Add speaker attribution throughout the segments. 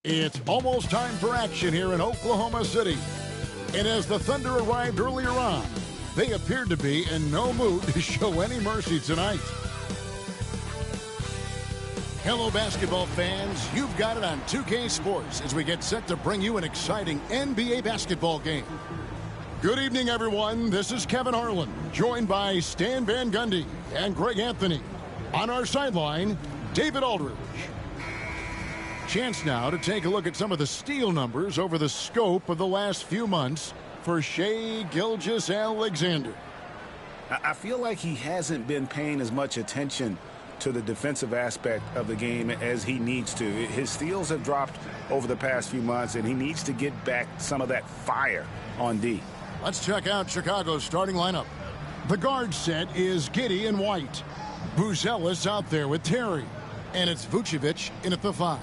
Speaker 1: It's almost time for action here in Oklahoma City. And as the Thunder arrived earlier on, they appeared to be in no mood to show any mercy tonight. Hello, basketball fans. You've got it on 2K Sports as we get set to bring you an exciting NBA basketball game. Good evening, everyone. This is Kevin Harlan, joined by Stan Van Gundy and Greg Anthony. On our sideline, David Aldridge. Chance now to take a look at some of the steal numbers over the scope of the last few months for Shai Gilgeous-Alexander.
Speaker 2: I feel like he hasn't been paying as much attention to the defensive aspect of the game as he needs to. His steals have dropped over the past few months, and he needs to get back some of that fire on D.
Speaker 1: Let's check out Chicago's starting lineup. The guard set is Giddey and White. Buzelis out there with Terry. And it's Vucevic in at the 5.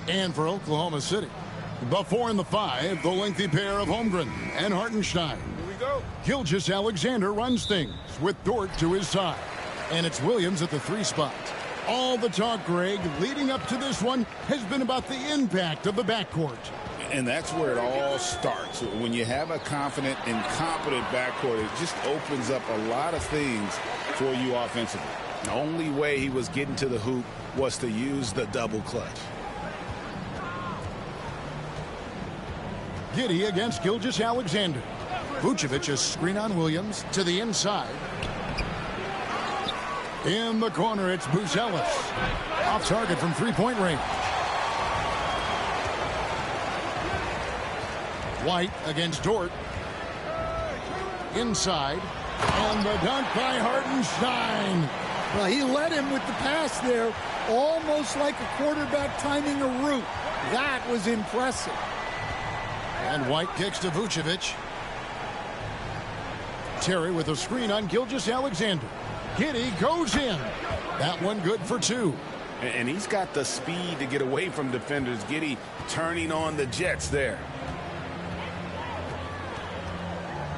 Speaker 1: And for Oklahoma City, the 4 and the 5, the lengthy pair of Holmgren and Hartenstein.
Speaker 2: Here we go.
Speaker 1: Gilgeous-Alexander runs things with Dort to his side. And it's Williams at the 3 spot. All the talk, Greg, leading up to this one has been about the impact of the backcourt.
Speaker 2: And that's where it all starts. When you have a confident and competent backcourt, it just opens up a lot of things for you offensively. The only way he was getting to the hoop was to use the double clutch.
Speaker 1: Giddey against Gilgeous-Alexander. Vucevic a screen on Williams to the inside. In the corner, it's Buzelis. Off target from three-point range. White against Dort. Inside. And the dunk by Hartenstein.
Speaker 3: Well, he led him with the pass there, almost like a quarterback timing a route. That was impressive.
Speaker 1: And White kicks to Vucevic. Terry with a screen on Gilgeous-Alexander. Giddey goes in. That one good for 2.
Speaker 2: And he's got the speed to get away from defenders. Giddey turning on the Jets there.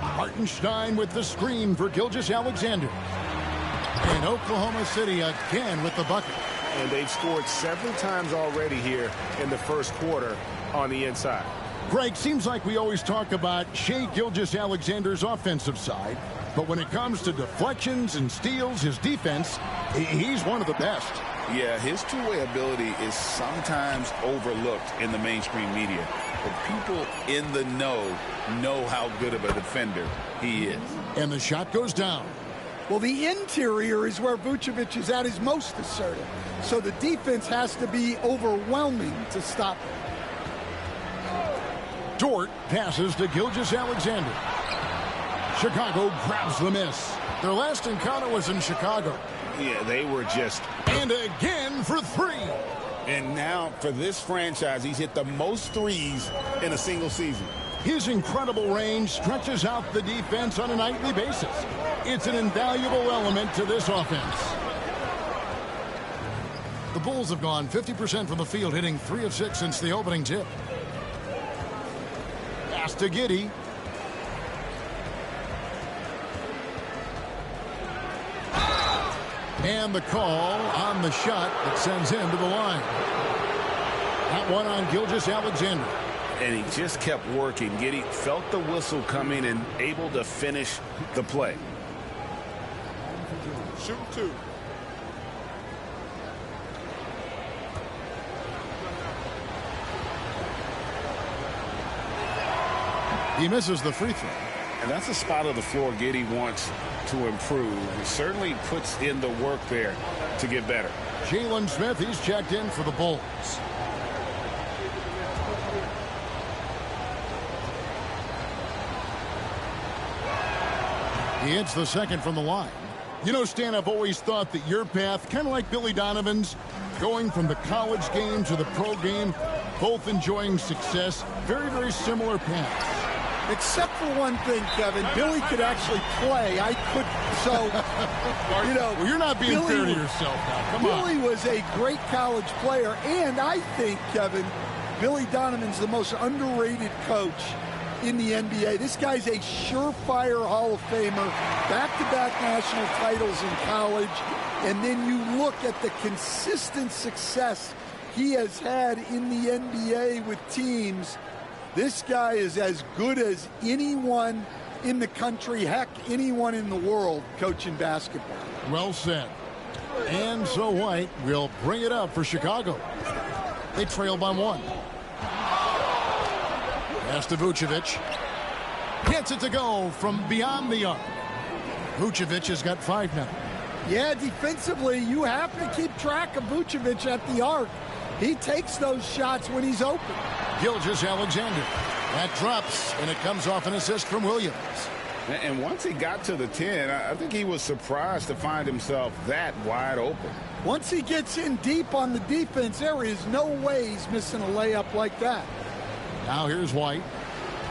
Speaker 1: Hartenstein with the screen for Gilgeous-Alexander. And Oklahoma City again with the bucket.
Speaker 2: And they've scored several times already here in the first quarter on the inside.
Speaker 1: Greg, seems like we always talk about Shai Gilgeous-Alexander's offensive side, but when it comes to deflections and steals, his defense, he's one of the best.
Speaker 2: Yeah, his two-way ability is sometimes overlooked in the mainstream media, but people in the know how good of a defender he is.
Speaker 1: And the shot goes down.
Speaker 3: Well, the interior is where Vucevic is at his most assertive, so the defense has to be overwhelming to stop him.
Speaker 1: Dort passes to Gilgeous-Alexander. Chicago grabs the miss. Their last encounter was in Chicago.
Speaker 2: Yeah, they were just...
Speaker 1: And again for 3.
Speaker 2: And now for this franchise, he's hit the most threes in a single season.
Speaker 1: His incredible range stretches out the defense on a nightly basis. It's an invaluable element to this offense. The Bulls have gone 50% from the field, hitting 3 of 6 since the opening tip. Pass to Giddey. And the call on the shot that sends him to the line. That one on Gilgeous-Alexander.
Speaker 2: And he just kept working. Giddey felt the whistle coming and able to finish the play.
Speaker 4: Shoot 2.
Speaker 1: He misses the free throw.
Speaker 2: And that's a spot of the floor Giddey wants to improve. He certainly puts in the work there to get better.
Speaker 1: Jalen Smith, he's checked in for the Bulls. He hits the second from the line. You know, Stan, I've always thought that your path, kind of like Billy Donovan's, going from the college game to the pro game, both enjoying success, very, very similar paths.
Speaker 3: Except for one thing, Kevin. Billy could actually play. I could. So, you know.
Speaker 1: Well, you're not being fair to yourself now. Come on.
Speaker 3: Billy was a great college player. And I think, Kevin, Billy Donovan's the most underrated coach in the NBA. This guy's a surefire Hall of Famer. Back-to-back national titles in college. And then you look at the consistent success he has had in the NBA with teams, this guy is as good as anyone in the country, heck, anyone in the world coaching basketball.
Speaker 1: Well said. And so White will bring it up for Chicago. They trail by 1. Pass to Vucevic. Gets it to go from beyond the arc. Vucevic has got 5 now.
Speaker 3: Yeah, defensively, you have to keep track of Vucevic at the arc. He takes those shots when he's open.
Speaker 1: Gilgeous-Alexander. That drops, and it comes off an assist from Williams.
Speaker 2: And once he got to the 10, I think he was surprised to find himself that wide open.
Speaker 3: Once he gets in deep on the defense, there is no way he's missing a layup like that.
Speaker 1: Now here's White.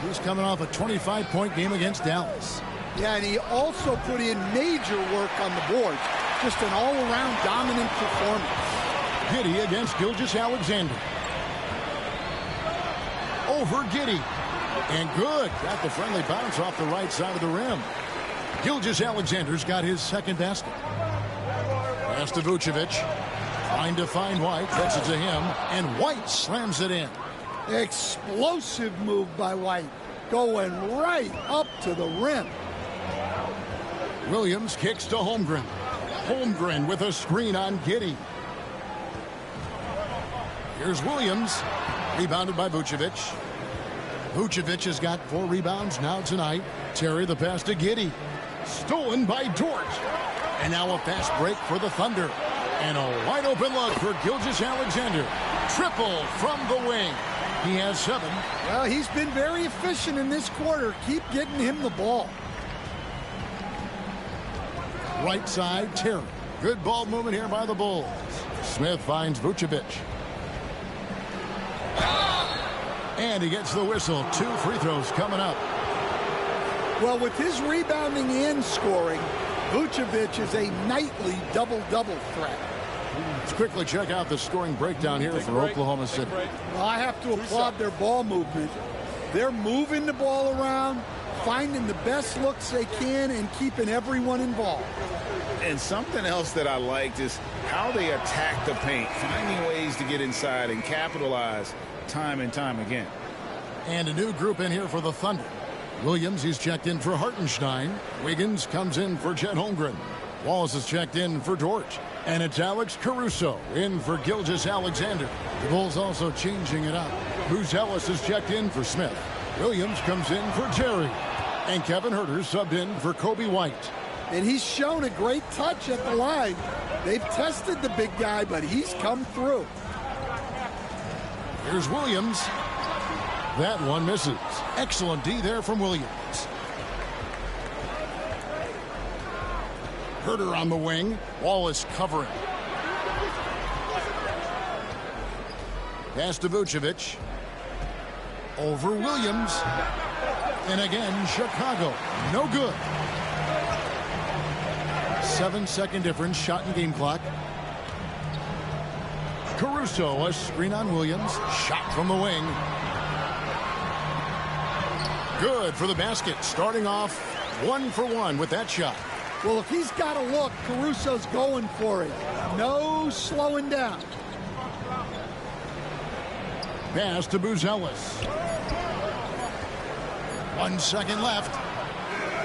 Speaker 1: He's coming off a 25-point game against Dallas.
Speaker 3: Yeah, and he also put in major work on the boards. Just an all-around dominant performance.
Speaker 1: Giddey against Gilgeous-Alexander. Over Giddey. And good. Got the friendly bounce off the right side of the rim. Gilgeous-Alexander's got his second basket. Pass to Vucevic. Trying to find White. Gets it to him. And White slams it in.
Speaker 3: Explosive move by White. Going right up to the rim.
Speaker 1: Williams kicks to Holmgren. Holmgren with a screen on Giddey. Here's Williams. Rebounded by Vucevic. Vucevic has got 4 rebounds now tonight. Terry the pass to Giddey. Stolen by Dort. And now a fast break for the Thunder. And a wide open look for Gilgeous-Alexander. Triple from the wing. He has 7.
Speaker 3: Well, he's been very efficient in this quarter. Keep getting him the ball.
Speaker 1: Right side, Terry. Good ball movement here by the Bulls. Smith finds Vucevic. And he gets the whistle. 2 free throws coming up.
Speaker 3: Well, with his rebounding and scoring, Vucevic is a nightly double-double threat.
Speaker 1: Let's quickly check out the scoring breakdown here for Oklahoma City.
Speaker 3: Well, I have to applaud their ball movement. They're moving the ball around, finding the best looks they can, and keeping everyone involved.
Speaker 2: And something else that I liked is how they attack the paint, finding ways to get inside and capitalize time and time again.
Speaker 1: And a new group in here for the Thunder. Williams, he's checked in for Hartenstein. Wiggins comes in for Chet Holmgren. Wallace is checked in for Dort. And it's Alex Caruso in for Gilgeous-Alexander. The Bulls also changing it up. Bruce Ellis is checked in for Smith. Williams comes in for Terry. And Kevin Huerter subbed in for Kobe White.
Speaker 3: And he's shown a great touch at the line. They've tested the big guy, but he's come through.
Speaker 1: Here's Williams. That one misses. Excellent D there from Williams. Huerter on the wing. Wallace covering. Pass to Vucevic. Over Williams. And again, Chicago. No good. 7-second difference. Shot and game clock. Caruso, a screen on Williams. Shot from the wing. Good for the basket. Starting off 1 for 1 with that shot.
Speaker 3: Well, if he's got a look, Caruso's going for it. No slowing down.
Speaker 1: Pass to Buzelis. 1 second left.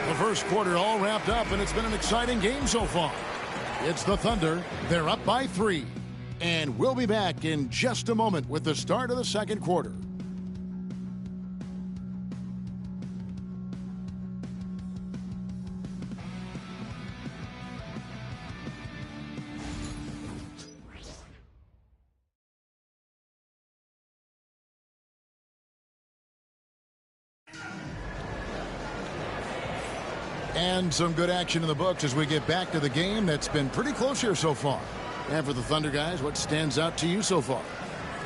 Speaker 1: The first quarter all wrapped up, and it's been an exciting game so far. It's the Thunder. They're up by 3. And we'll be back in just a moment with the start of the second quarter. And some good action in the books as we get back to the game that's been pretty close here so far. And for the Thunder guys, what stands out to you so far?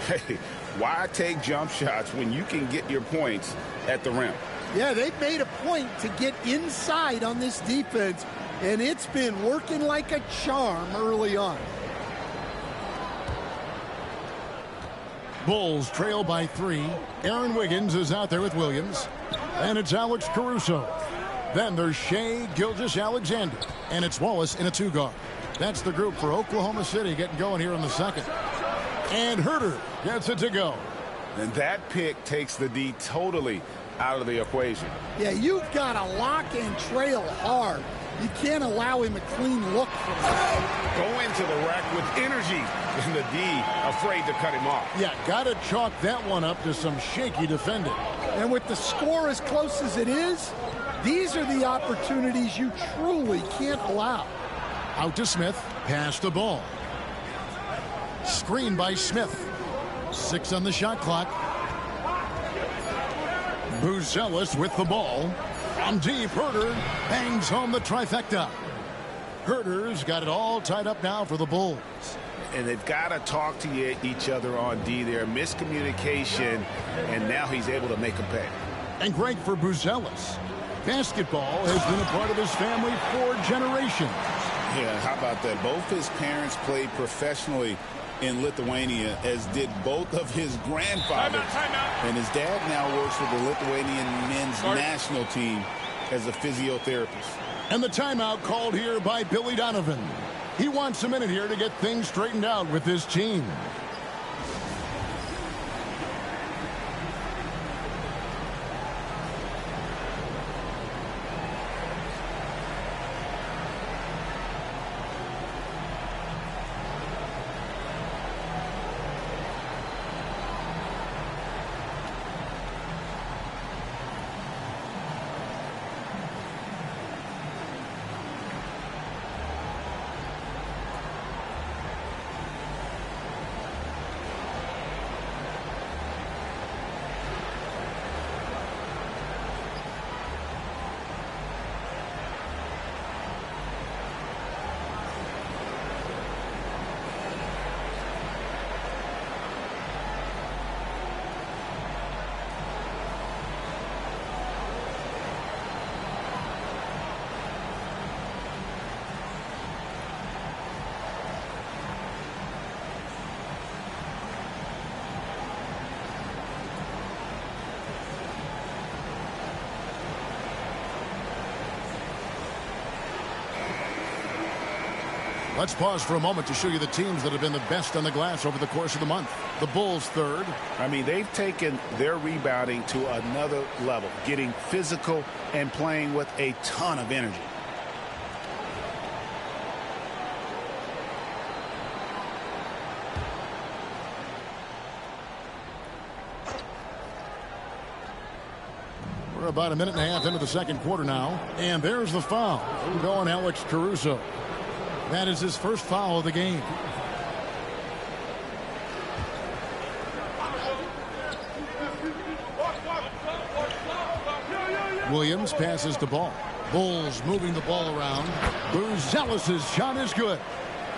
Speaker 2: Hey, why take jump shots when you can get your points at the rim?
Speaker 3: Yeah, they've made a point to get inside on this defense, and it's been working like a charm early on.
Speaker 1: Bulls trail by 3. Aaron Wiggins is out there with Williams. And it's Alex Caruso. Then there's Shea Gilgeous-Alexander. And it's Wallace in a 2-guard. That's the group for Oklahoma City getting going here in the second. And Herter gets it to go.
Speaker 2: And that pick takes the D totally out of the equation.
Speaker 3: Yeah, you've got to lock and trail hard. You can't allow him a clean look from that.
Speaker 2: Go into the rack with energy, and the D afraid to cut him off.
Speaker 1: Yeah, got to chalk that one up to some shaky defending.
Speaker 3: And with the score as close as it is, these are the opportunities you truly can't allow.
Speaker 1: Out to Smith, pass the ball. Screen by Smith. 6 on the shot clock. Buzelis with the ball. From deep, Herter bangs home the trifecta. Herter's got it all tied up now for the Bulls.
Speaker 2: And they've got to talk to each other on D there. Miscommunication, and now he's able to make a pay.
Speaker 1: And great for Buzelis. Basketball has been a part of his family for generations.
Speaker 4: Yeah, how about that? Both his parents played professionally in Lithuania, as did both of his grandfathers. Timeout. And his dad now works for the Lithuanian men's national team as a physiotherapist.
Speaker 1: And the timeout called here by Billy Donovan. He wants a minute here to get things straightened out with his team. Let's pause for a moment to show you the teams that have been the best on the glass over the course of the month. The Bulls third.
Speaker 2: I mean, they've taken their rebounding to another level, getting physical and playing with a ton of energy.
Speaker 1: We're about a minute and a half into the second quarter now. And there's the foul going Alex Caruso. That is his first foul of the game. Williams passes the ball. Bulls moving the ball around. Buzelis' shot is good.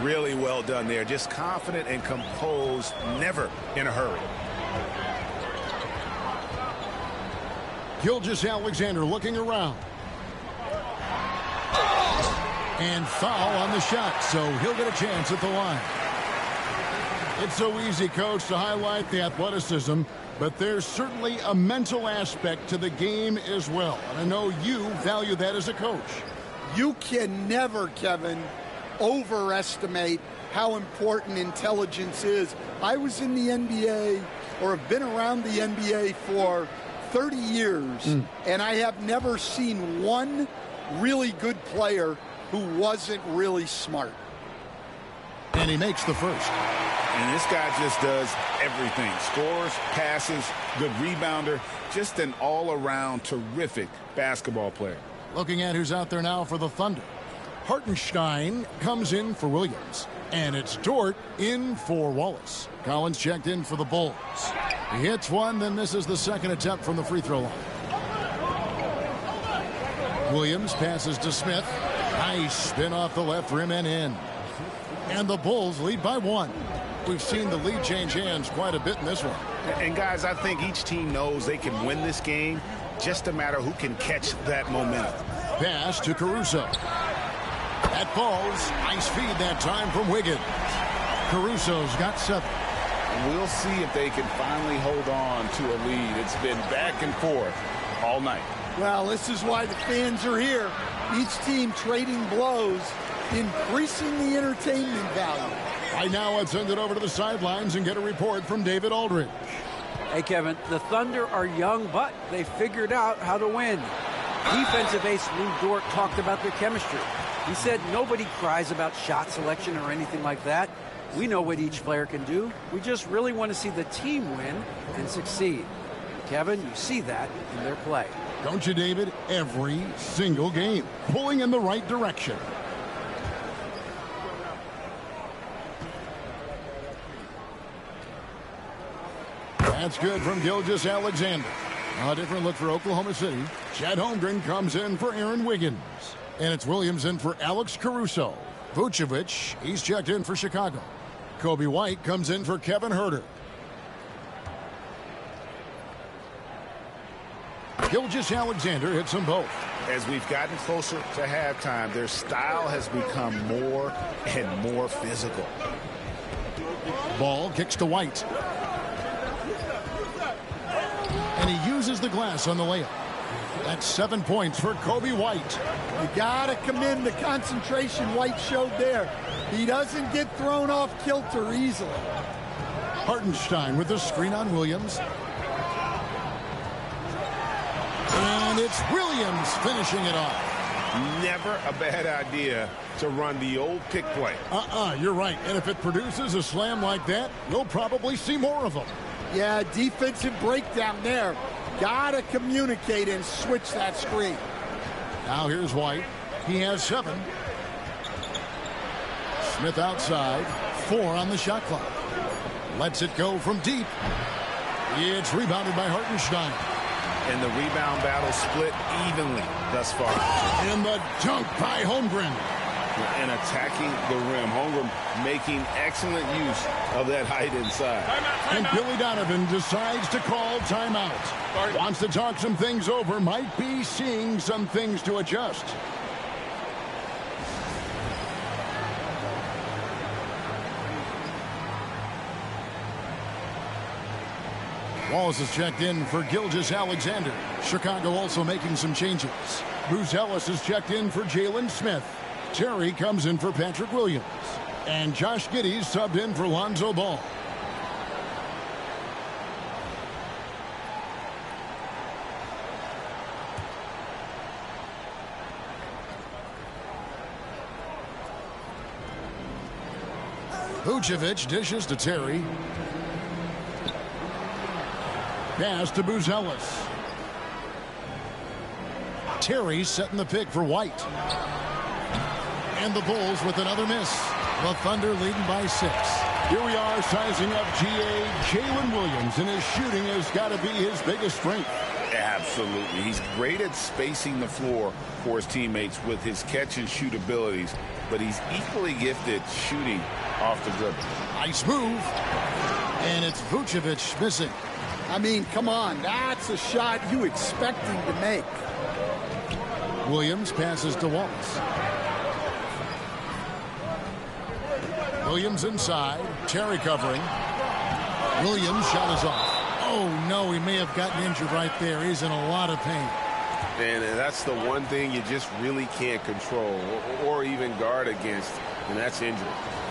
Speaker 2: Really well done there. Just confident and composed, never in a hurry.
Speaker 1: Gilgeous-Alexander looking around. And foul on the shot, so he'll get a chance at the line. It's so easy, Coach, to highlight the athleticism, but there's certainly a mental aspect to the game as well. And I know you value that as a coach.
Speaker 3: You can never, Kevin, overestimate how important intelligence is. I was in the NBA, or have been around the NBA for 30 years, and I have never seen one really good player who wasn't really smart.
Speaker 1: And he makes the first.
Speaker 2: And this guy just does everything. Scores, passes, good rebounder, just an all-around terrific basketball player.
Speaker 1: Looking at who's out there now for the Thunder. Hartenstein comes in for Williams. And it's Dort in for Wallace. Collins checked in for the Bulls. He hits one, then misses the second attempt from the free throw line. Williams passes to Smith. Nice spin off the left rim and in. And the Bulls lead by 1. We've seen the lead change hands quite a bit in this one.
Speaker 2: And guys, I think each team knows they can win this game. Just a matter who can catch that momentum.
Speaker 1: Pass to Caruso. That falls. Nice feed that time from Wiggins. Caruso's got 7.
Speaker 2: We'll see if they can finally hold on to a lead. It's been back and forth all night.
Speaker 3: Well, this is why the fans are here. Each team trading blows, increasing the entertainment value.
Speaker 1: Right now, let's send it over to the sidelines and get a report from David Aldridge.
Speaker 5: Hey, Kevin, the Thunder are young, but they figured out how to win. Defensive ace Lou Dort talked about their chemistry. He said nobody cries about shot selection or anything like that. We know what each player can do. We just really want to see the team win and succeed. Kevin, you see that in their play.
Speaker 1: Don't you, David? Every single game, pulling in the right direction. That's good from Gilgeous-Alexander. A different look for Oklahoma City. Chet Holmgren comes in for Aaron Wiggins. And it's Williams in for Alex Caruso. Vucevic, he's checked in for Chicago. Kobe White comes in for Kevin Huerter. Gilgeous-Alexander hits them both.
Speaker 2: As we've gotten closer to halftime, their style has become more and more physical.
Speaker 1: Ball kicks to White. And he uses the glass on the layup. That's 7 points for Kobe White.
Speaker 3: You gotta commend the concentration White showed there. He doesn't get thrown off kilter easily.
Speaker 1: Hartenstein with the screen on Williams. And it's Williams finishing it off.
Speaker 6: Never a bad idea to run the old pick play.
Speaker 1: You're right. And if it produces a slam like that, we'll probably see more of them.
Speaker 3: Yeah, defensive breakdown there. Gotta communicate and switch that screen.
Speaker 1: Now here's White. He has 7. Smith outside. 4 on the shot clock. Lets it go from deep. It's rebounded by Hartenstein.
Speaker 2: And the rebound battle split evenly thus far.
Speaker 1: And the dunk by Holmgren.
Speaker 4: And attacking the rim. Holmgren making excellent use of that height inside.
Speaker 1: And Billy Donovan decides to call timeout. Wants to talk some things over. Might be seeing some things to adjust. Wallace is checked in for Gilgeous-Alexander. Chicago also making some changes. Bruce Ellis is checked in for Jalen Smith. Terry comes in for Patrick Williams. And Josh Giddey subbed in for Lonzo Ball. Vucevic dishes to Terry. Pass to Buzelis. Terry setting the pick for White. And the Bulls with another miss. The Thunder leading by 6. Here we are sizing up GA Jalen Williams, and his shooting has got to be his biggest strength.
Speaker 4: Absolutely. He's great at spacing the floor for his teammates with his catch and shoot abilities, but he's equally gifted shooting off the dribble.
Speaker 1: Nice move. And it's Vucevic missing.
Speaker 3: I mean, come on. That's a shot you expect him to make.
Speaker 1: Williams passes to Wallace. Williams inside. Terry covering. Williams shot is off. Oh, no, he may have gotten injured right there. He's in a lot of pain.
Speaker 6: And that's the one thing you just really can't control or even guard against, and that's injury.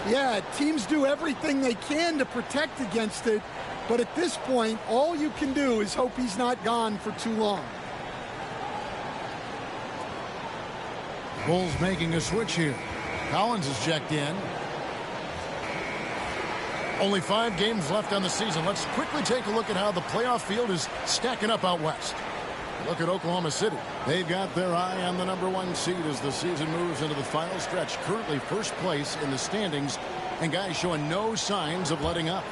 Speaker 3: Yeah, teams do everything they can to protect against it, but at this point, all you can do is hope he's not gone for too long.
Speaker 1: Bulls making a switch here. Collins is checked in. Only 5 games left on the season. Let's quickly take a look at how the playoff field is stacking up out west. Look at Oklahoma City. They've got their eye on the #1 seed as the season moves into the final stretch. Currently first place in the standings, and guys showing no signs of letting up.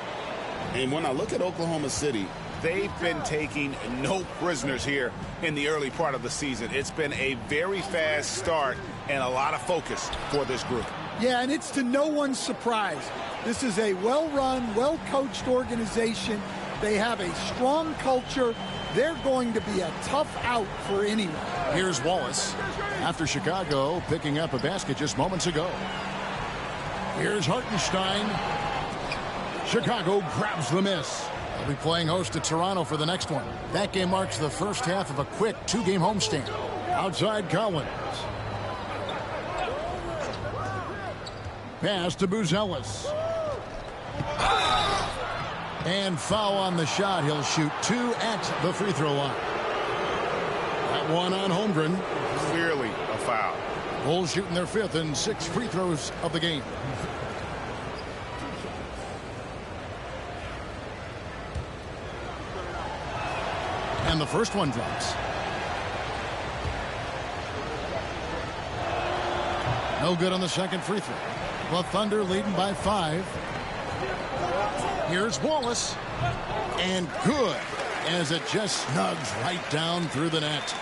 Speaker 4: And when I look at Oklahoma City,
Speaker 2: They've been taking no prisoners here in the early part of the season. It's been a very fast start and a lot of focus for this group.
Speaker 3: Yeah, and it's to no one's surprise. This is a well-run, well-coached organization. They have a strong culture. They're going to be a tough out for anyone.
Speaker 1: Here's Wallace after Chicago picking up a basket just moments ago. Here's Hartenstein. Chicago grabs the miss. They'll be playing host to Toronto for the next one. That game marks the first half of a quick 2-game homestand. Outside Collins. Pass to Buzelis. And foul on the shot. He'll shoot 2 at the free throw line. That one on Holmgren.
Speaker 2: Clearly a foul.
Speaker 1: Bulls shooting their 5th and 6 free throws of the game. And the first one drops. No good on the second free throw. The Thunder leading by 5. Here's Wallace. And good, as it just snugs right down through the net.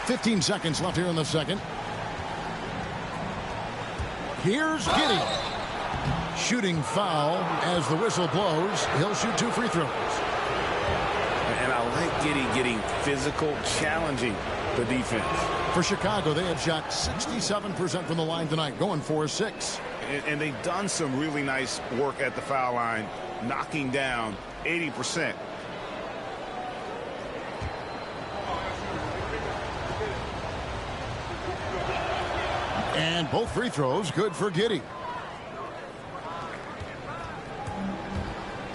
Speaker 1: 15 seconds left here in the second. Here's Giddey. Shooting foul as the whistle blows. He'll shoot 2 free throws.
Speaker 2: And I like Giddey getting physical, challenging the defense.
Speaker 1: For Chicago, they have shot 67% from the line tonight, going 4-6.
Speaker 2: And they've done some really nice work at the foul line, knocking down 80%.
Speaker 1: And both free throws good for Giddey.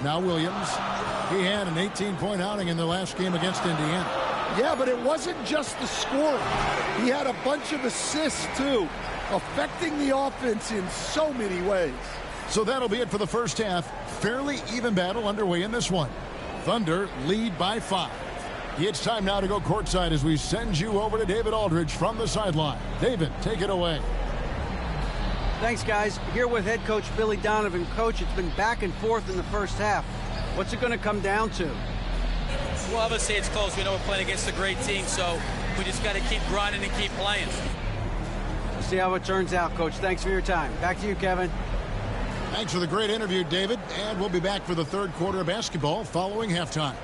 Speaker 1: Now Williams. He had an 18-point outing in the last game against Indiana.
Speaker 3: Yeah, but it wasn't just the scoring. He had a bunch of assists, too, affecting the offense in so many ways.
Speaker 1: So that'll be it for the first half. Fairly even battle underway in this one. Thunder lead by 5. It's time now to go courtside as we send you over to David Aldridge from the sideline. David, take it away.
Speaker 5: Thanks, guys. Here with head coach Billy Donovan. Coach, it's been back and forth in the first half. What's it going to come down to?
Speaker 7: Well, obviously it's close. We know we're playing against a great team, so we just got to keep grinding and keep playing.
Speaker 5: We'll see how it turns out, Coach. Thanks for your time. Back to you, Kevin.
Speaker 1: Thanks for the great interview, David. And we'll be back for the third quarter of basketball following halftime.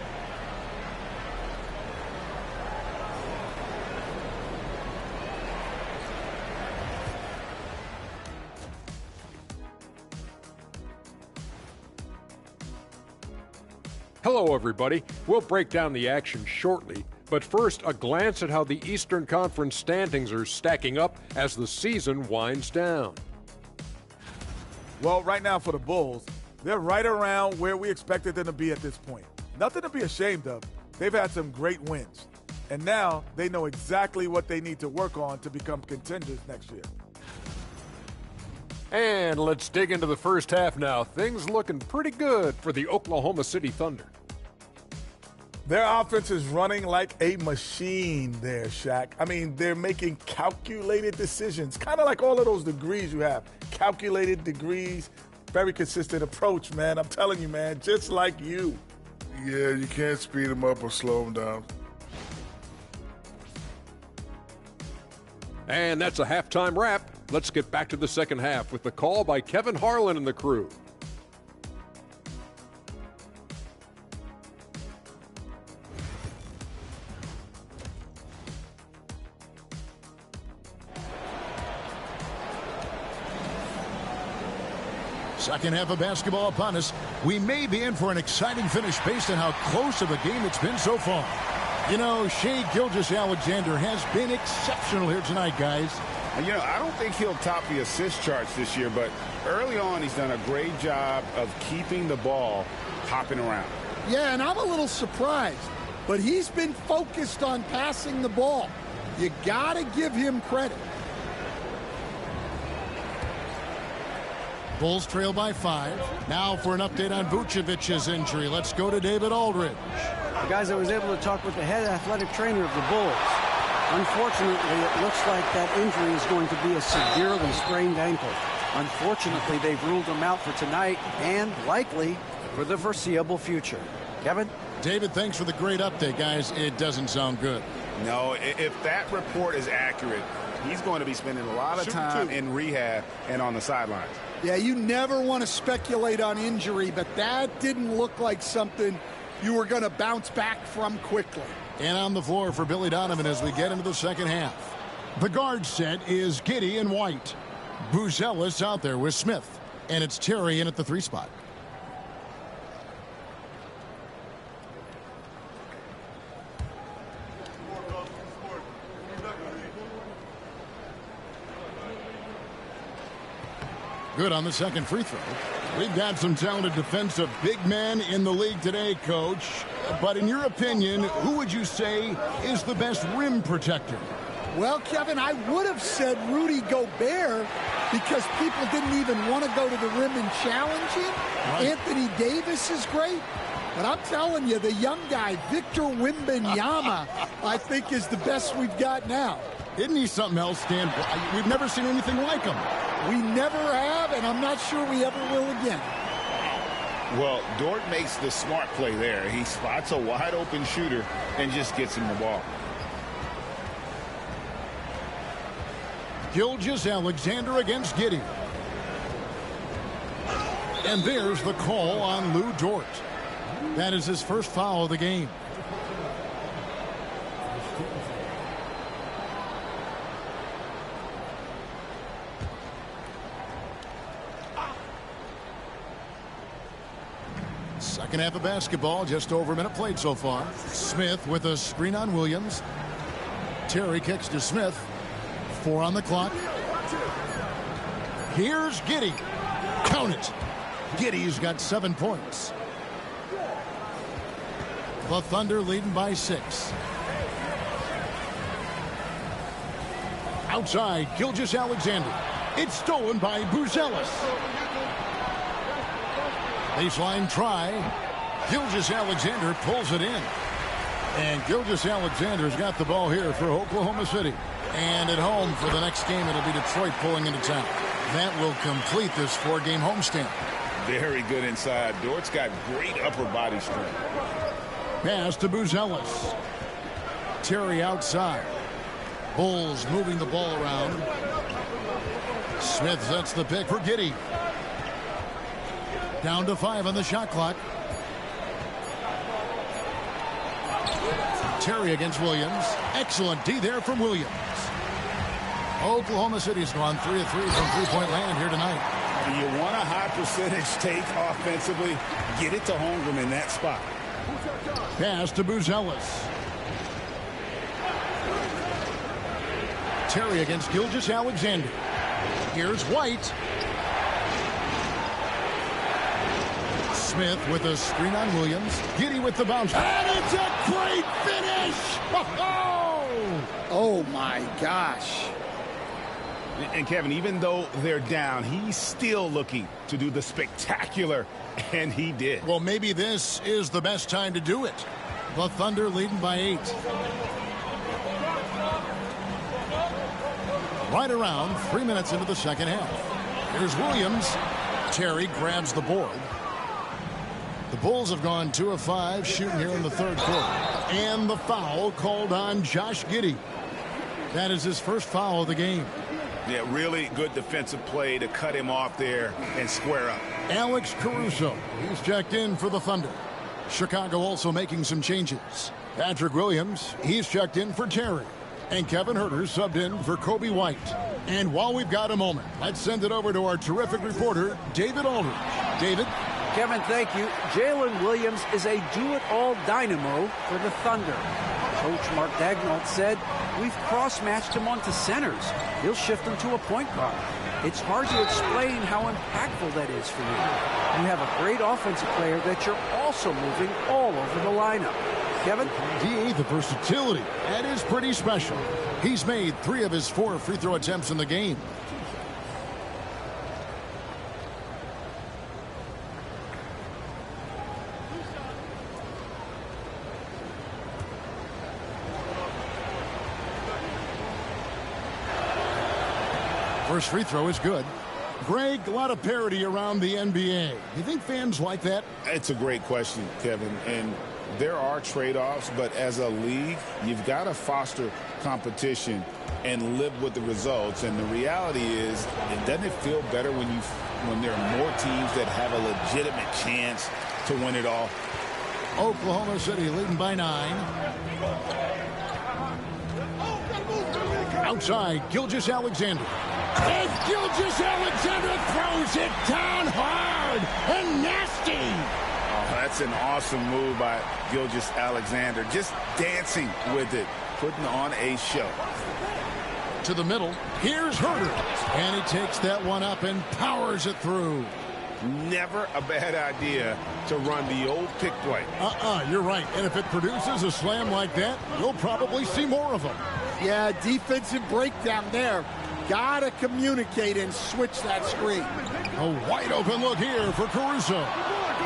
Speaker 8: Hello, everybody. We'll break down the action shortly, but first, a glance at how the Eastern Conference standings are stacking up as the season winds down.
Speaker 9: Well, right now for the Bulls, they're right around where we expected them to be at this point. Nothing to be ashamed of. They've had some great wins, and now they know exactly what they need to work on to become contenders next year.
Speaker 8: And let's dig into the first half now. Things looking pretty good for the Oklahoma City Thunder.
Speaker 9: Their offense is running like a machine there, Shaq. I mean, they're making calculated decisions, kind of like all of those degrees you have. Calculated degrees, very consistent approach, man. I'm telling you, man, just like you.
Speaker 10: Yeah, you can't speed them up or slow them down.
Speaker 8: And that's a halftime wrap. Let's get back to the second half with the call by Kevin Harlan and the crew.
Speaker 1: Second half of basketball upon us. We may be in for an exciting finish based on how close of a game it's been so far. You know, Shai Gilgeous-Alexander has been exceptional here tonight, guys.
Speaker 2: You know, I don't think he'll top the assist charts this year, but early on he's done a great job of keeping the ball hopping around.
Speaker 3: Yeah, and I'm a little surprised, but he's been focused on passing the ball. You got to give him credit.
Speaker 1: Bulls trail by 5. Now for an update on Vucevic's injury. Let's go to David Aldridge.
Speaker 5: Guys, I was able to talk with the head athletic trainer of the Bulls. Unfortunately, it looks like that injury is going to be a severely sprained ankle. Unfortunately, they've ruled him out for tonight and likely for the foreseeable future. Kevin?
Speaker 1: David, thanks for the great update, guys. It doesn't sound good.
Speaker 2: No, if that report is accurate, he's going to be spending a lot of time in rehab and on the sidelines.
Speaker 3: Yeah, you never want to speculate on injury, but that didn't look like something you were going to bounce back from quickly.
Speaker 1: And on the floor for Billy Donovan as we get into the second half. The guard set is Giddey and White. Buzelis out there with Smith. And it's Terry in at the 3 spot. Good on the second free throw. We've got some talented defensive big men in the league today, Coach. But in your opinion, who would you say is the best rim protector?
Speaker 3: Well, Kevin, I would have said Rudy Gobert because people didn't even want to go to the rim and challenge him. Right. Anthony Davis is great. But I'm telling you, the young guy, Victor Wembanyama, I think is the best we've got now.
Speaker 1: Isn't he something else, Stan? We've never seen anything like him.
Speaker 3: We never have, and I'm not sure we ever will again.
Speaker 4: Well, Dort makes the smart play there. He spots a wide-open shooter and just gets him the ball.
Speaker 1: Gilgeous-Alexander against Giddey. And there's the call on Lou Dort. That is his first foul of the game. Second half of basketball, just over a minute played so far. Smith with a screen on Williams. Terry kicks to Smith. 4 on the clock. Here's Giddey. Count it. Giddey's got 7 points. The Thunder leading by 6. Outside, Gilgeous-Alexander. It's stolen by Buzelis. Baseline try. Gilgeous-Alexander pulls it in. And Gilgeous-Alexander's got the ball here for Oklahoma City. And at home for the next game, it'll be Detroit pulling into town. That will complete this 4-game homestand.
Speaker 4: Very good inside. Dort's got great upper body strength.
Speaker 1: Pass to Buzelis. Terry outside. Bulls moving the ball around. Smith sets the pick for Giddey. Down to 5 on the shot clock. Terry against Williams. Excellent D there from Williams. Oklahoma City's gone 3 of 3 from three-point land here tonight.
Speaker 4: You want a high percentage take offensively, get it to Holmgren in that spot.
Speaker 1: Pass to Buzelis. Terry against Gilgeous-Alexander. Here's White. Smith with a screen on Williams. Giddey with the bounce. And it's a great finish!
Speaker 3: Oh my gosh.
Speaker 4: And Kevin, even though they're down, he's still looking to do the spectacular, and he did.
Speaker 1: Well, maybe this is the best time to do it. The Thunder leading by 8. Right around 3 minutes into the second half. Here's Williams. Terry grabs the board. The Bulls have gone 2 of 5 shooting here in the third quarter. And the foul called on Josh Giddey. That is his first foul of the game.
Speaker 4: Yeah, really good defensive play to cut him off there and square up.
Speaker 1: Alex Caruso, he's checked in for the Thunder. Chicago also making some changes. Patrick Williams, he's checked in for Terry. And Kevin Huerter subbed in for Kobe White. And while we've got a moment, let's send it over to our terrific reporter, David Aldridge. David?
Speaker 5: Kevin, thank you. Jalen Williams is a do-it-all dynamo for the Thunder. Coach Mark Daigneault said, we've cross-matched him onto centers. He'll shift him to a point guard. It's hard to explain how impactful that is for you. You have a great offensive player that you're also moving all over the lineup. Kevin?
Speaker 1: DA, the versatility. That is pretty special. He's made 3 of his 4 free throw attempts in the game. First free throw is good. Greg, a lot of parity around the NBA. You think fans like that?
Speaker 4: It's a great question, Kevin. And there are trade-offs, but as a league, you've got to foster competition and live with the results. And the reality is, doesn't it feel better when there are more teams that have a legitimate chance to win it all?
Speaker 1: Oklahoma City leading by 9. Outside, Gilgeous-Alexander. And Gilgeous-Alexander throws it down hard and nasty.
Speaker 4: Oh, that's an awesome move by Gilgeous-Alexander. Just dancing with it, putting on a show.
Speaker 1: To the middle, here's Huerter. And he takes that one up and powers it through.
Speaker 6: never a bad idea to run the old pick play.
Speaker 1: You're right. And if it produces a slam like that, you'll probably see more of them.
Speaker 3: Yeah, defensive breakdown there. Gotta communicate and switch that screen.
Speaker 1: A wide open look here for Caruso.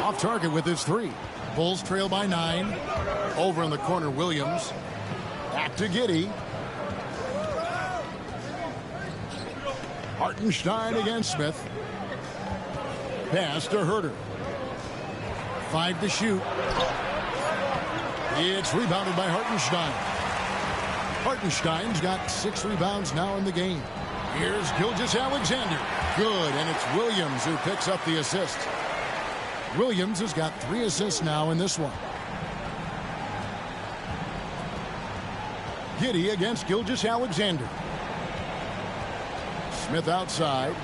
Speaker 1: Off target with his 3. Bulls trail by 9. Over in the corner, Williams. Back to Giddey. Hartenstein against Smith. Pass to Herter. 5 to shoot. It's rebounded by Hartenstein. Hartenstein's got 6 rebounds now in the game. Here's Gilgeous-Alexander. Good, and it's Williams who picks up the assist. Williams has got 3 assists now in this one. Giddey against Gilgeous-Alexander. Smith outside.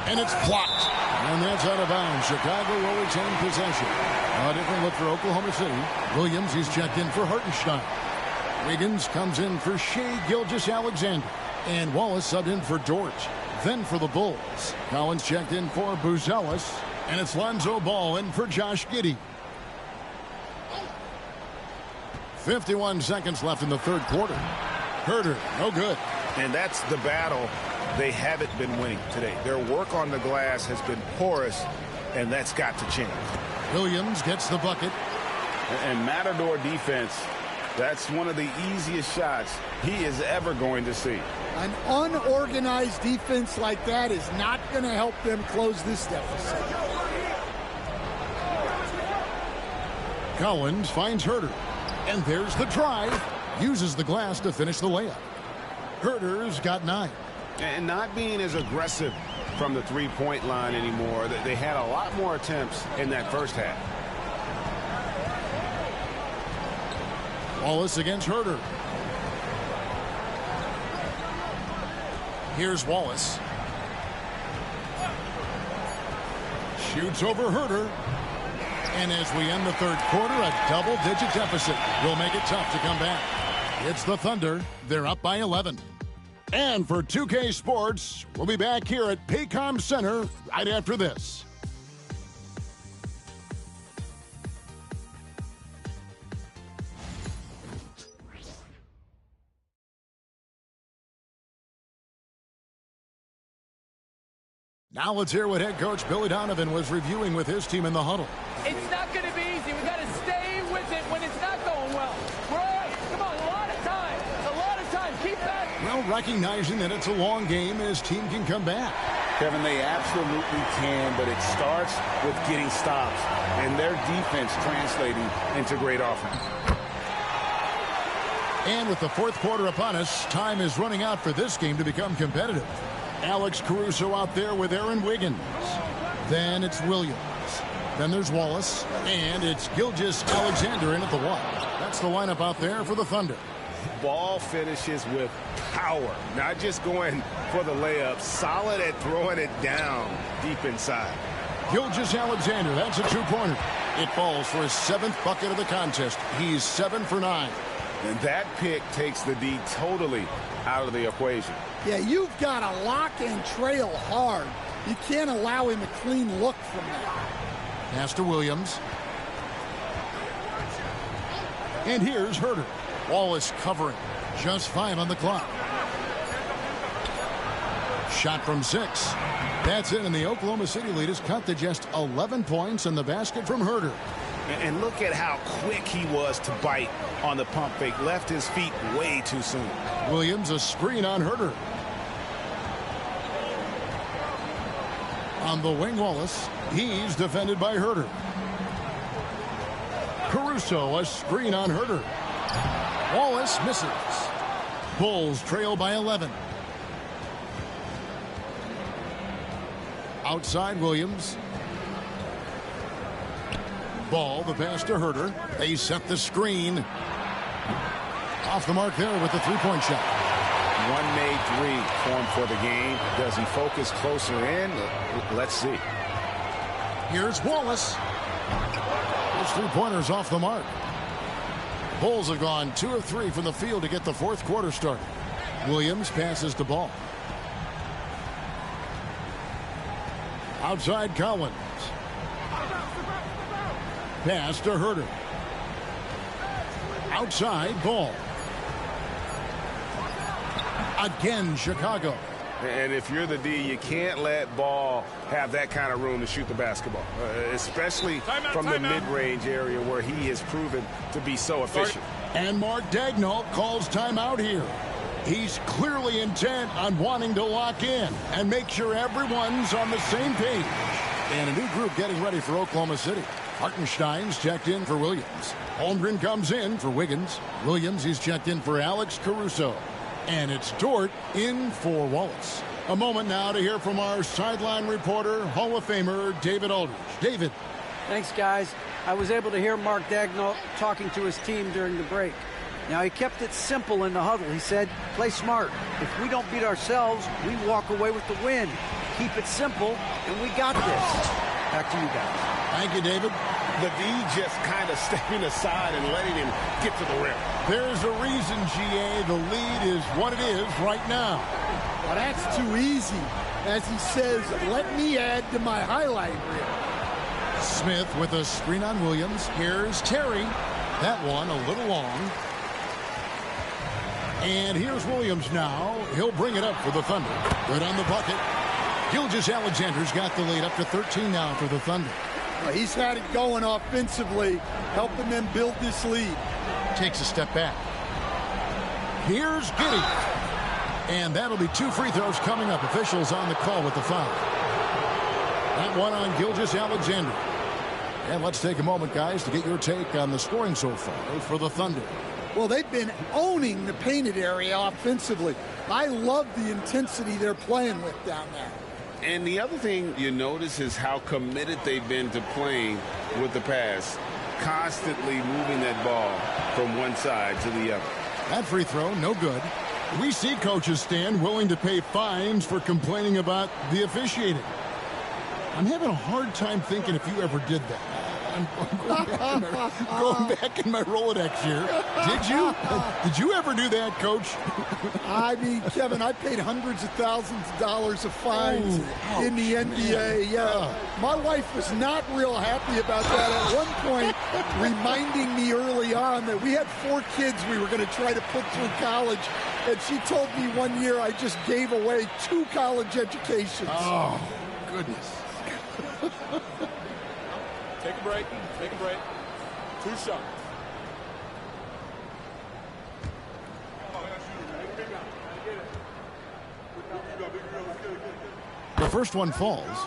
Speaker 1: And it's blocked. And that's out of bounds. Chicago will retain possession. A different look for Oklahoma City. Williams, he's checked in for Hartenstein. Wiggins comes in for Shai Gilgeous-Alexander. And Wallace subbed in for Dort. Then for the Bulls, Collins checked in for Buzelis. And it's Lonzo Ball in for Josh Giddey. 51 seconds left in the third quarter. Herter, no good.
Speaker 2: And that's the battle they haven't been winning today. Their work on the glass has been porous, and that's got to change.
Speaker 1: Williams gets the bucket.
Speaker 2: And Matador defense, that's one of the easiest shots he is ever going to see.
Speaker 3: An unorganized defense like that is not going to help them close this deficit.
Speaker 1: Collins finds Herter. And there's the drive. Uses the glass to finish the layup. Herter's got 9.
Speaker 6: And not being as aggressive from the three-point line anymore. They had a lot more attempts in that first half.
Speaker 1: Wallace against Herter. Here's Wallace. Shoots over Herter. And as we end the third quarter, a double-digit deficit will make it tough to come back. It's the Thunder. They're up by 11. And for 2K Sports, we'll be back here at Paycom Center right after this. Now let's hear what head coach Billy Donovan was reviewing with his team in the huddle.
Speaker 11: It's not going to be easy. We got to stay with it when it's not going well. We're all right. Come on, a lot of time. Keep that.
Speaker 1: Well, recognizing that it's a long game and his team can come back.
Speaker 2: Kevin, they absolutely can, but it starts with getting stops and their defense translating into great offense.
Speaker 1: And with the fourth quarter upon us, time is running out for this game to become competitive. Alex Caruso out there with Aaron Wiggins. Then it's Williams. Then there's Wallace. And it's Gilgeous-Alexander in at the 1. That's the lineup out there for the Thunder.
Speaker 6: Ball finishes with power, not just going for the layup, solid at throwing it down deep inside.
Speaker 1: Gilgeous-Alexander, that's a 2-pointer. It falls for his 7th bucket of the contest. He's 7 for 9.
Speaker 6: And that pick takes the D totally out of the equation.
Speaker 3: Yeah, you've got to lock and trail hard. You can't allow him a clean look from that.
Speaker 1: Pass to Williams. And here's Herter. Wallace covering. Just 5 on the clock. Shot from 6. That's it, and the Oklahoma City lead is cut to just 11 points in the basket from Herter.
Speaker 2: And look at how quick he was to bite on the pump fake. Left his feet way too soon.
Speaker 1: Williams, a screen on Herter. On the wing, Wallace. He's defended by Herter. Caruso, a screen on Herter. Wallace misses. Bulls trail by 11. Outside Williams. Ball, the pass to Herter. They set the screen. Off the mark there with the three-point shot.
Speaker 2: One made 3 for him for the game. Does he focus closer in? Let's see.
Speaker 1: Here's Wallace. Those 3-pointers off the mark. Bulls have gone 2 of 3 from the field to get the fourth quarter started. Williams passes the ball. Outside Collins. Pass to Herter. Outside Ball. Again, Chicago.
Speaker 6: And if you're the D, you can't let Ball have that kind of room to shoot the basketball, especially from the mid-range area where he has proven to be so efficient.
Speaker 1: And Mark Daigneault calls timeout here. He's clearly intent on wanting to lock in and make sure everyone's on the same page. And a new group getting ready for Oklahoma City. Hartenstein's checked in for Williams. Holmgren comes in for Wiggins. Williams, he's checked in for Alex Caruso. And it's Dort in for Wallace. A moment now to hear from our sideline reporter, Hall of Famer David Aldridge. David.
Speaker 5: Thanks, guys. I was able to hear Mark Daigneault talking to his team during the break. Now, he kept it simple in the huddle. He said, play smart. If we don't beat ourselves, we walk away with the win. Keep it simple, and we got this. Back to you guys.
Speaker 1: Thank you, David.
Speaker 6: The D just kind of stepping aside and letting him get to the rim.
Speaker 1: There's a reason, GA, the lead is what it is right now.
Speaker 3: Well, that's too easy. As he says, let me add to my highlight reel.
Speaker 1: Smith with a screen on Williams. Here's Terry. That one a little long. And here's Williams now. He'll bring it up for the Thunder. Good on the bucket. Gilgeous-Alexander's got the lead up to 13 now for the Thunder.
Speaker 3: Well, he's had it going offensively, helping them build this lead.
Speaker 1: Takes a step back. Here's Giddey. And that'll be 2 free throws coming up. Officials on the call with the foul. That one on Gilgeous-Alexander. And let's take a moment, guys, to get your take on the scoring so far for the Thunder.
Speaker 3: Well, they've been owning the painted area offensively. I love the intensity they're playing with down there.
Speaker 6: And the other thing you notice is how committed they've been to playing with the pass, constantly moving that ball from one side to the other.
Speaker 1: That free throw, no good. We see coaches stand willing to pay fines for complaining about the officiating. I'm having a hard time thinking if you ever did that. I'm going back in my Rolodex here. Did you? Did you ever do that, Coach?
Speaker 3: I mean, Kevin, I paid hundreds of thousands of dollars of fines in the NBA. Yeah, my wife was not real happy about that at one point, reminding me early on that we had 4 kids we were going to try to put through college, and she told me one year I just gave away 2 college educations.
Speaker 1: Oh, goodness.
Speaker 11: Take a break. Take a break. 2 shots.
Speaker 1: The first one falls.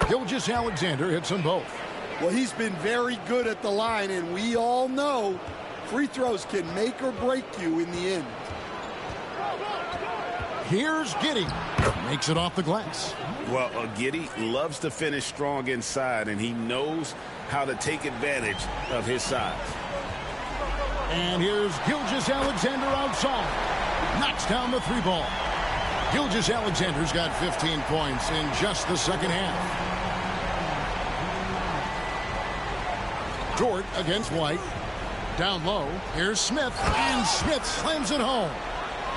Speaker 1: Gilgeous-Alexander hits them both.
Speaker 3: Well, he's been very good at the line, and we all know free throws can make or break you in the end.
Speaker 1: Here's Giddey. Makes it off the glass.
Speaker 6: Well, Giddey loves to finish strong inside, and he knows how to take advantage of his size.
Speaker 1: And here's Gilgeous-Alexander outside. Knocks down the 3 ball. Gilgeous-Alexander's got 15 points in just the second half. Dort against White. Down low. Here's Smith. And Smith slams it home.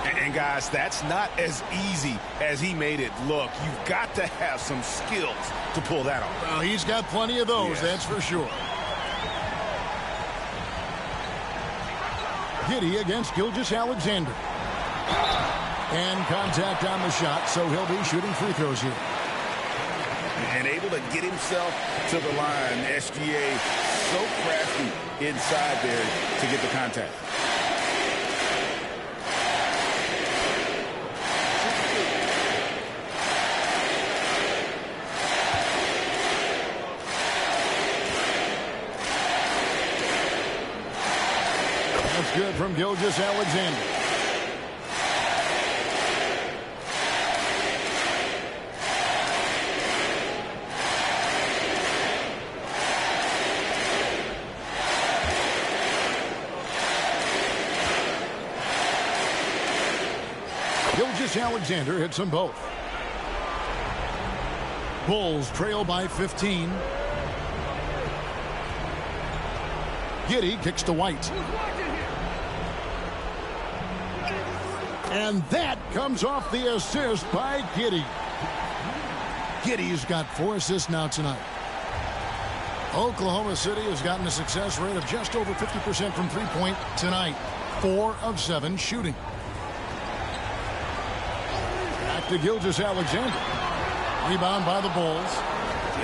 Speaker 6: And guys, that's not as easy as he made it look. You've got to have some skills to pull that off.
Speaker 1: Well, he's got plenty of those, that's for sure. Giddey against Gilgeous-Alexander. And contact on the shot, so he'll be shooting free throws here.
Speaker 6: And able to get himself to the line. SGA so crafty inside there to get the contact.
Speaker 1: That's good from Gilgeous-Alexander. Gilgeous-Alexander hits them both. Bulls trail by 15. Giddey kicks to White. And that comes off the assist by Giddey. Giddey's got 4 assists now tonight. Oklahoma City has gotten a success rate of just over 50% from three-point tonight. 4 of 7 shooting. Back to Gilgeous-Alexander. Rebound by the Bulls.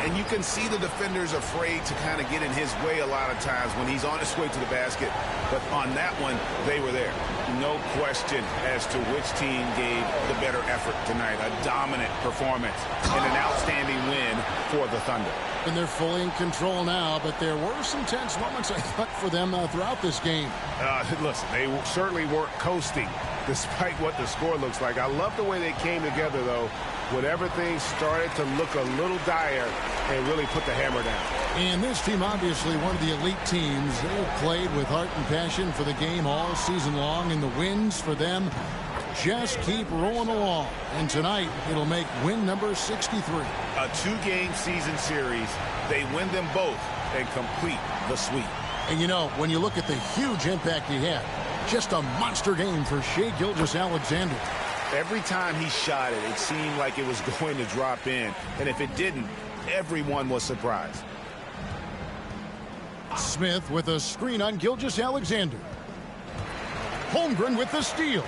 Speaker 2: And you can see the defenders afraid to kind of get in his way a lot of times when he's on his way to the basket. But on that one, they were there. No question as to which team gave the better effort tonight. A dominant performance and an outstanding win for the Thunder.
Speaker 1: And they're fully in control now, but there were some tense moments, I thought, for them throughout this game.
Speaker 6: Listen, they certainly weren't coasting despite what the score looks like. I love the way they came together, though, when everything started to look a little dire and really put the hammer down.
Speaker 1: And this team, obviously one of the elite teams. They have played with heart and passion for the game all season long, and the wins for them just keep rolling along. And tonight, it'll make win number 63.
Speaker 2: A 2-game season series. They win them both and complete the sweep.
Speaker 1: And you know, when you look at the huge impact he had, just a monster game for Shai Gilgeous-Alexander.
Speaker 2: Every time he shot it, it seemed like it was going to drop in. And if it didn't, everyone was surprised.
Speaker 1: Smith with a screen on Gilgeous-Alexander. Holmgren with the steal.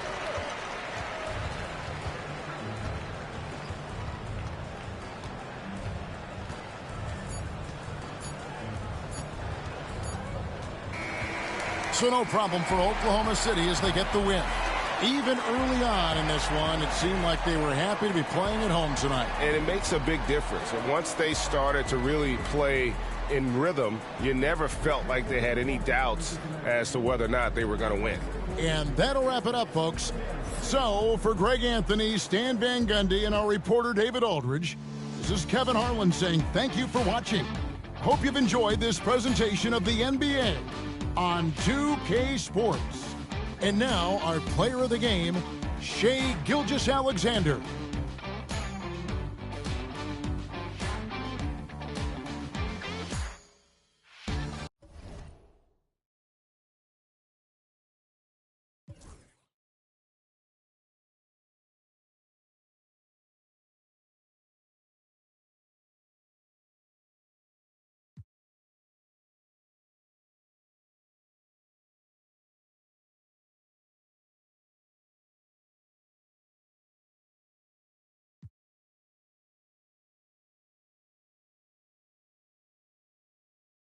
Speaker 1: So no problem for Oklahoma City as they get the win. Even early on in this one, it seemed like they were happy to be playing at home tonight.
Speaker 6: And it makes a big difference. And once they started to really play in rhythm, you never felt like they had any doubts as to whether or not they were going to win.
Speaker 1: And that'll wrap it up, folks. So, for Greg Anthony, Stan Van Gundy, and our reporter David Aldridge, this is Kevin Harlan saying thank you for watching. Hope you've enjoyed this presentation of the NBA on 2K Sports. And now, our player of the game, Shai Gilgeous-Alexander.